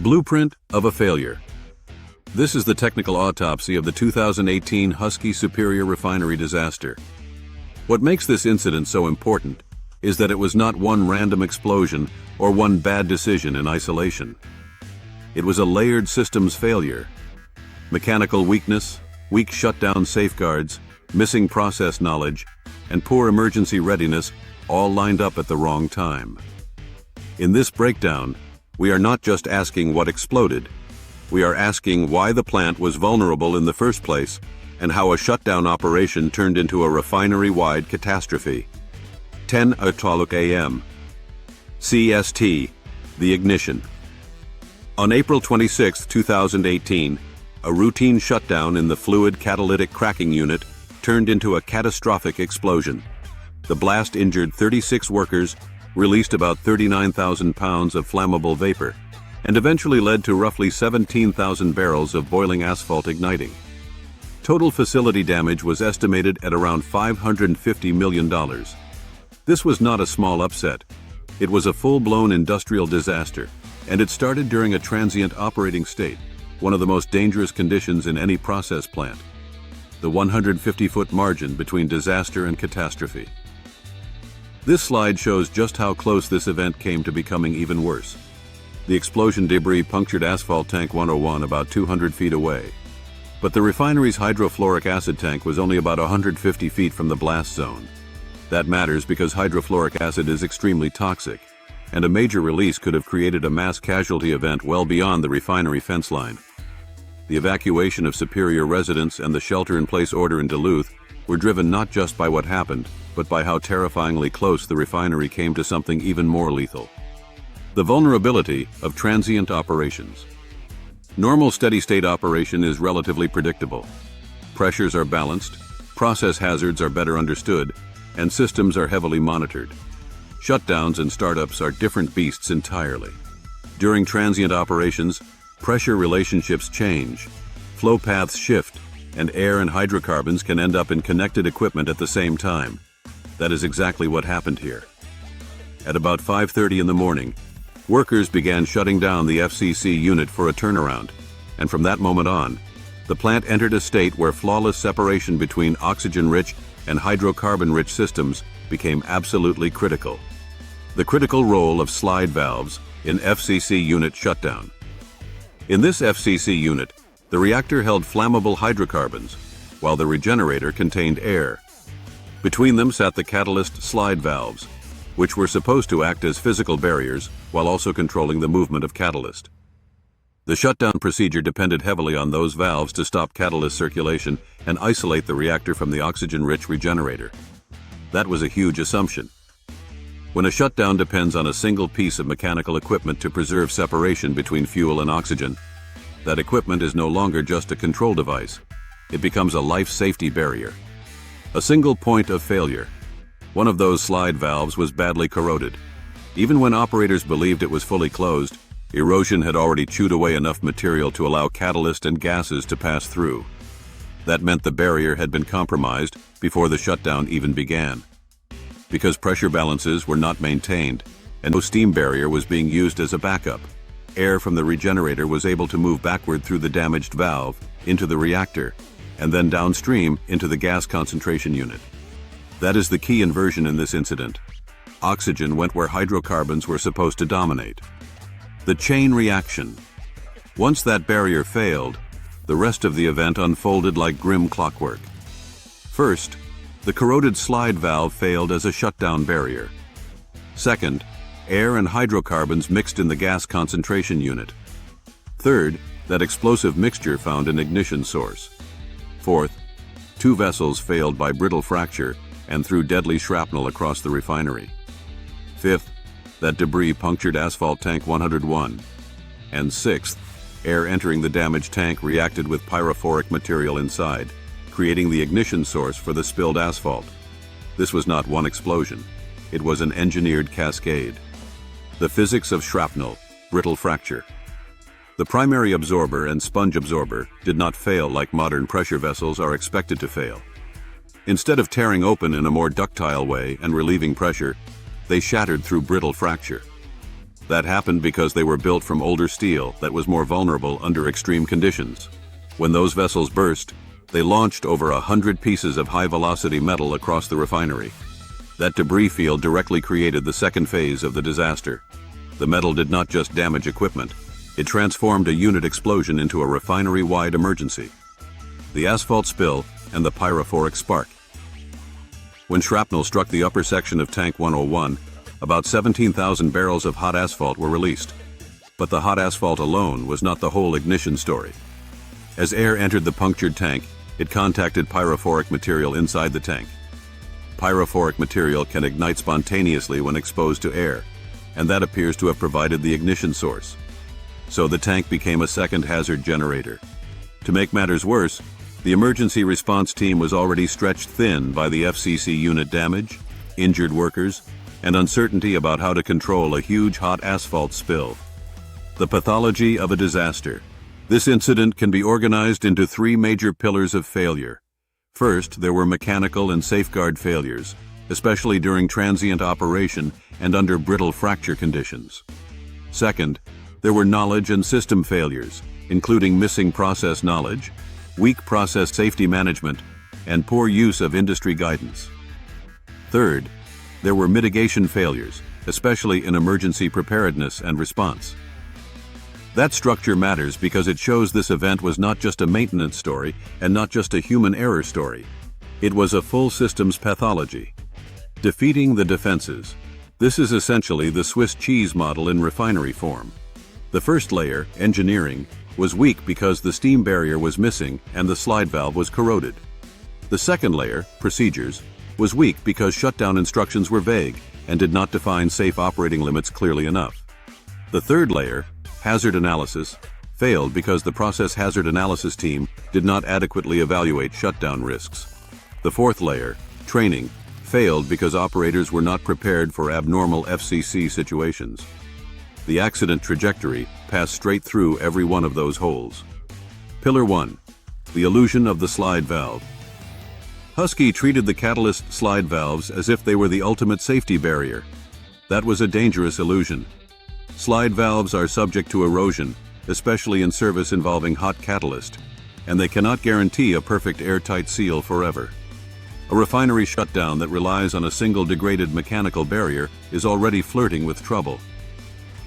Blueprint of a failure. This is the technical autopsy of the 2018 Husky Superior refinery disaster. What makes this incident so important is that it was not one random explosion or one bad decision in isolation. It was a layered systems failure. Mechanical weakness, weak shutdown safeguards, missing process knowledge, and poor emergency readiness all lined up at the wrong time. In this breakdown, we are not just asking what exploded, we are asking why the plant was vulnerable in the first place and how a shutdown operation turned into a refinery-wide catastrophe. 10:00 a.m. CST, the ignition. On April 26, 2018, a routine shutdown in the Fluid Catalytic Cracking unit turned into a catastrophic explosion. The blast injured 36 workers, released about 39,000 pounds of flammable vapor, and eventually led to roughly 17,000 barrels of boiling asphalt igniting. Total facility damage was estimated at around $550 million. This was not a small upset. It was a full-blown industrial disaster, and it started during a transient operating state, one of the most dangerous conditions in any process plant. The 150-foot margin between disaster and catastrophe. This slide shows just how close this event came to becoming even worse. The explosion debris punctured asphalt tank 101 about 200 feet away. But the refinery's hydrofluoric acid tank was only about 150 feet from the blast zone. That matters because hydrofluoric acid is extremely toxic, and a major release could have created a mass casualty event well beyond the refinery fence line. The evacuation of Superior residents and the shelter-in-place order in Duluth were driven not just by what happened, but by how terrifyingly close the refinery came to something even more lethal. The vulnerability of transient operations. Normal steady-state operation is relatively predictable. Pressures are balanced, process hazards are better understood, and systems are heavily monitored. Shutdowns and startups are different beasts entirely. During transient operations, pressure relationships change, flow paths shift, and air and hydrocarbons can end up in connected equipment at the same time. That is exactly what happened here. At about 5:30 in the morning, workers began shutting down the FCC unit for a turnaround, and from that moment on, the plant entered a state where flawless separation between oxygen-rich and hydrocarbon-rich systems became absolutely critical. The critical role of slide valves in FCC unit shutdown. In this FCC unit, the reactor held flammable hydrocarbons, while the regenerator contained air. Between them sat the catalyst slide valves, which were supposed to act as physical barriers while also controlling the movement of catalyst. The shutdown procedure depended heavily on those valves to stop catalyst circulation and isolate the reactor from the oxygen-rich regenerator. That was a huge assumption. When a shutdown depends on a single piece of mechanical equipment to preserve separation between fuel and oxygen, that equipment is no longer just a control device. It becomes a life safety barrier. A single point of failure. One of those slide valves was badly corroded. Even when operators believed it was fully closed, erosion had already chewed away enough material to allow catalyst and gases to pass through. That meant the barrier had been compromised before the shutdown even began. Because pressure balances were not maintained, and no steam barrier was being used as a backup, air from the regenerator was able to move backward through the damaged valve into the reactor, and then downstream into the gas concentration unit. That is the key inversion in this incident. Oxygen went where hydrocarbons were supposed to dominate. The chain reaction. Once that barrier failed, the rest of the event unfolded like grim clockwork. First, the corroded slide valve failed as a shutdown barrier. Second, air and hydrocarbons mixed in the gas concentration unit. Third, that explosive mixture found an ignition source. Fourth, 2 vessels failed by brittle fracture and threw deadly shrapnel across the refinery. Fifth, that debris punctured asphalt tank 101. And sixth, air entering the damaged tank reacted with pyrophoric material inside, creating the ignition source for the spilled asphalt. This was not one explosion. It was an engineered cascade. The physics of shrapnel, brittle fracture. The primary absorber and sponge absorber did not fail like modern pressure vessels are expected to fail. Instead of tearing open in a more ductile way and relieving pressure, they shattered through brittle fracture. That happened because they were built from older steel that was more vulnerable under extreme conditions. When those vessels burst, they launched over 100 pieces of high-velocity metal across the refinery. That debris field directly created the second phase of the disaster. The metal did not just damage equipment, it transformed a unit explosion into a refinery-wide emergency. The asphalt spill and the pyrophoric spark. When shrapnel struck the upper section of Tank 101, about 17,000 barrels of hot asphalt were released. But the hot asphalt alone was not the whole ignition story. As air entered the punctured tank, it contacted pyrophoric material inside the tank. Pyrophoric material can ignite spontaneously when exposed to air, and that appears to have provided the ignition source. So the tank became a second hazard generator. To make matters worse, the emergency response team was already stretched thin by the FCC unit damage, injured workers, and uncertainty about how to control a huge hot asphalt spill. The pathology of a disaster. This incident can be organized into three major pillars of failure. First, there were mechanical and safeguard failures, especially during transient operation and under brittle fracture conditions. Second, there were knowledge and system failures, including missing process knowledge, weak process safety management, and poor use of industry guidance. Third, there were mitigation failures, especially in emergency preparedness and response. That structure matters because it shows this event was not just a maintenance story and not just a human error story. It was a full systems pathology. Defeating the defenses. This is essentially the Swiss cheese model in refinery form. The first layer, engineering, was weak because the steam barrier was missing and the slide valve was corroded. The second layer, procedures, was weak because shutdown instructions were vague and did not define safe operating limits clearly enough. The third layer, hazard analysis, failed because the process hazard analysis team did not adequately evaluate shutdown risks. The fourth layer, training, failed because operators were not prepared for abnormal FCC situations. The accident trajectory passed straight through every one of those holes. Pillar 1. The illusion of the slide valve. Husky treated the catalyst slide valves as if they were the ultimate safety barrier. That was a dangerous illusion. Slide valves are subject to erosion, especially in service involving hot catalyst, and they cannot guarantee a perfect airtight seal forever. A refinery shutdown that relies on a single degraded mechanical barrier is already flirting with trouble.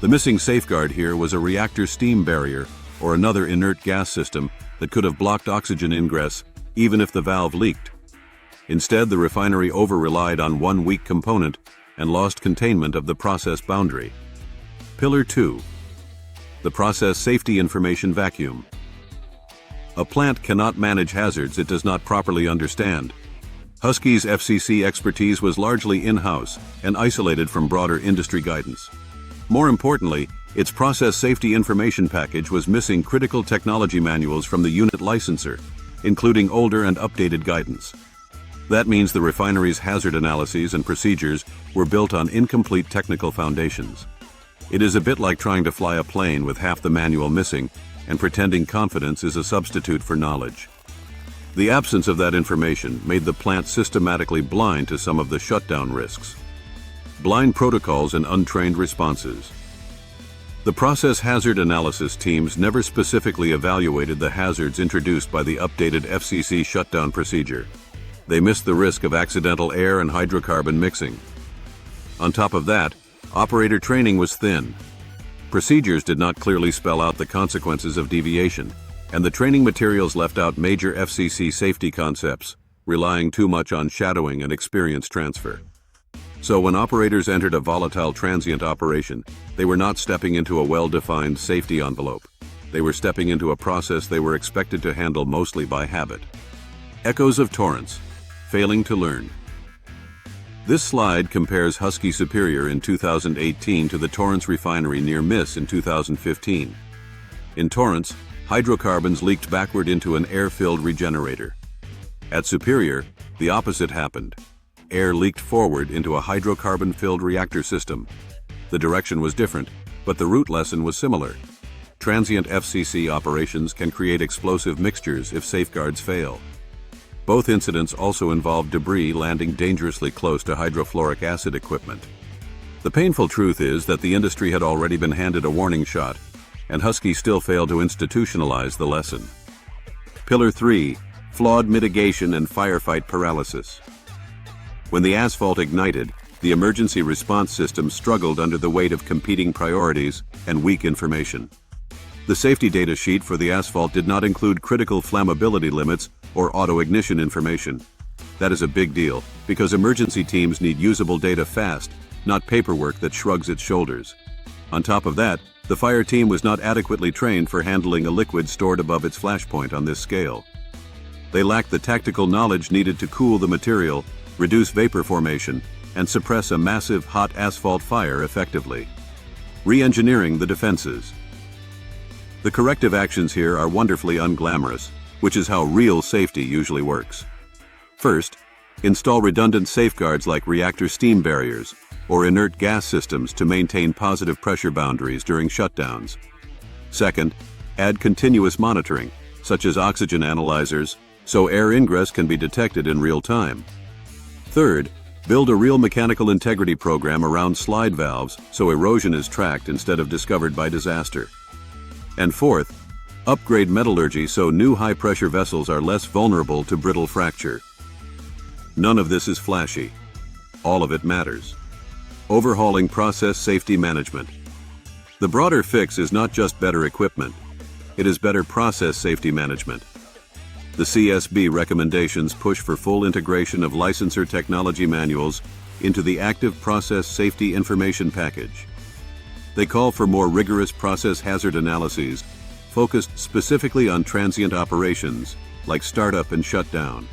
The missing safeguard here was a reactor steam barrier or another inert gas system that could have blocked oxygen ingress even if the valve leaked. Instead, the refinery over-relied on one weak component and lost containment of the process boundary. Pillar 2. The process safety information vacuum. A plant cannot manage hazards it does not properly understand. Husky's FCC expertise was largely in-house and isolated from broader industry guidance. More importantly, its process safety information package was missing critical technology manuals from the unit licensor, including older and updated guidance. That means the refinery's hazard analyses and procedures were built on incomplete technical foundations. It is a bit like trying to fly a plane with half the manual missing and pretending confidence is a substitute for knowledge. The absence of that information made the plant systematically blind to some of the shutdown risks. Blind protocols and untrained responses. The process hazard analysis teams never specifically evaluated the hazards introduced by the updated FCC shutdown procedure. They missed the risk of accidental air and hydrocarbon mixing. On top of that, operator training was thin. Procedures did not clearly spell out the consequences of deviation, and the training materials left out major FCC safety concepts, relying too much on shadowing and experience transfer. So when operators entered a volatile transient operation, they were not stepping into a well-defined safety envelope. They were stepping into a process they were expected to handle mostly by habit. Echoes of Torrance. Failing to learn. This slide compares Husky Superior in 2018 to the Torrance refinery near miss in 2015. In Torrance, hydrocarbons leaked backward into an air-filled regenerator. At Superior, the opposite happened. Air leaked forward into a hydrocarbon-filled reactor system. The direction was different, but the root lesson was similar. Transient FCC operations can create explosive mixtures if safeguards fail. Both incidents also involved debris landing dangerously close to hydrofluoric acid equipment. The painful truth is that the industry had already been handed a warning shot, and Husky still failed to institutionalize the lesson. Pillar 3. Flawed mitigation and firefight paralysis. When the asphalt ignited, the emergency response system struggled under the weight of competing priorities and weak information. The safety data sheet for the asphalt did not include critical flammability limits or auto-ignition information. That is a big deal, because emergency teams need usable data fast, not paperwork that shrugs its shoulders. On top of that, the fire team was not adequately trained for handling a liquid stored above its flashpoint on this scale. They lacked the tactical knowledge needed to cool the material, reduce vapor formation, and suppress a massive hot asphalt fire effectively. Re-engineering the defenses. The corrective actions here are wonderfully unglamorous, which is how real safety usually works. First, install redundant safeguards like reactor steam barriers or inert gas systems to maintain positive pressure boundaries during shutdowns. Second, add continuous monitoring, such as oxygen analyzers, so air ingress can be detected in real time. Third, build a real mechanical integrity program around slide valves so erosion is tracked instead of discovered by disaster. And fourth, upgrade metallurgy so new high-pressure vessels are less vulnerable to brittle fracture. None of this is flashy. All of it matters. Overhauling process safety management. The broader fix is not just better equipment. It is better process safety management. The CSB recommendations push for full integration of licensor technology manuals into the Active Process Safety Information Package. They call for more rigorous process hazard analyses, focused specifically on transient operations, like startup and shutdown.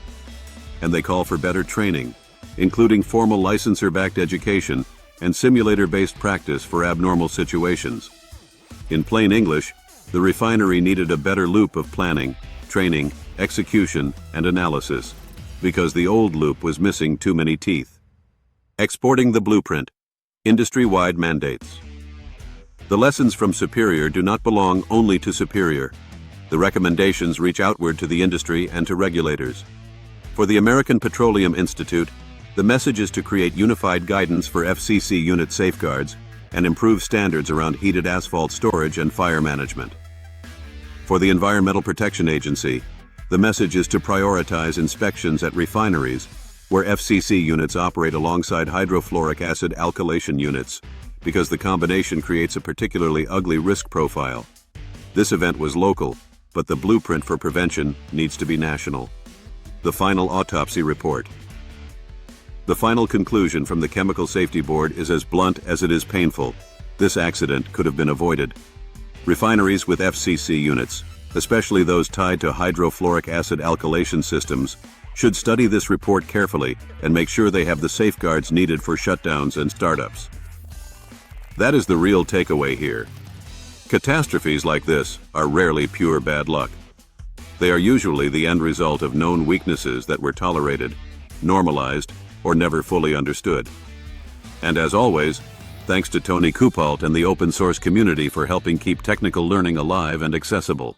And they call for better training, including formal licensor-backed education and simulator-based practice for abnormal situations. In plain English, the refinery needed a better loop of planning, training, execution, and analysis, because the old loop was missing too many teeth. Exporting the blueprint. Industry-wide mandates. The lessons from Superior do not belong only to Superior. The recommendations reach outward to the industry and to regulators. For the American Petroleum Institute, the message is to create unified guidance for FCC unit safeguards and improve standards around heated asphalt storage and fire management. For the Environmental Protection Agency, the message is to prioritize inspections at refineries where FCC units operate alongside hydrofluoric acid alkylation units, because the combination creates a particularly ugly risk profile. This event was local, but the blueprint for prevention needs to be national. The final autopsy report. The final conclusion from the Chemical Safety Board is as blunt as it is painful. This accident could have been avoided. Refineries with FCC units, especially those tied to hydrofluoric acid alkylation systems, should study this report carefully and make sure they have the safeguards needed for shutdowns and startups. That is the real takeaway here. Catastrophes like this are rarely pure bad luck. They are usually the end result of known weaknesses that were tolerated, normalized, or never fully understood. And as always, thanks to Tony Coupalt and the open source community for helping keep technical learning alive and accessible.